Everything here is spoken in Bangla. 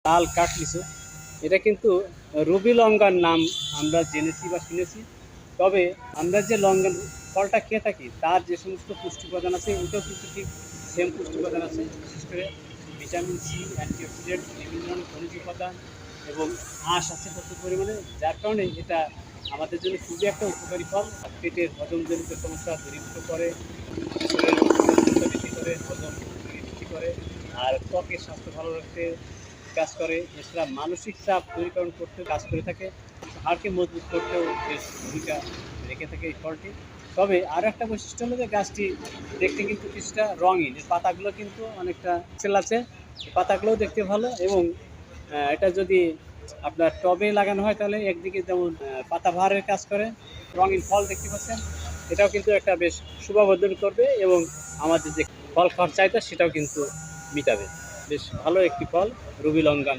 লাল কাঠলিচু, এটা কিন্তু রুবি লঙ্গার নাম আমরা জেনেছি বা শুনেছি। তবে আমরা যে লঙ্ঘন ফলটা খেয়ে থাকি তার যে সমস্ত পুষ্টি উপাদান আছে এটাও কিন্তু ঠিক সেম পুষ্টি উপাদান আছে। বিশেষ করে ভিটামিন সি, অ্যান্টিঅক্সিডেন্ট, বিভিন্ন ধরনের খনিজ উপাদান এবং আঁশ আছে প্রচুর পরিমাণে, যার কারণে এটা আমাদের জন্য খুবই একটা উপকারী ফল। পেটের হজমজনিত সমস্যা দূরীভূত করে, শরীরের বৃদ্ধি করে, হজম বৃদ্ধি করে, আর ত্বকের স্বাস্থ্য ভালো রাখতে কাজ করে। এছাড়া মানসিক চাপ দূরীকরণ করতে কাজ করে থাকে, হাড়কে মজবুত করতেও বেশ ভূমিকা রেখে থাকে এই ফলটি। তবে আরও একটা বৈশিষ্ট্য হলো যে গাছটি দেখতে কিন্তু কিছুটা রঙিন, এর পাতাগুলো কিন্তু অনেকটা আছে, পাতাগুলোও দেখতে ভালো। এবং এটা যদি আপনার টবে লাগানো হয় তাহলে একদিকে যেমন পাতাবাহারের কাজ করে, রঙিন ফল দেখতে পাচ্ছেন, এটাও কিন্তু একটা বেশ শোভাবর্ধন করবে এবং আমাদের যে ফল খাওয়ার চাহিদা সেটাও কিন্তু মিটাবে। বেশ ভালো একটি ফল রুবি লঙ্ঘন।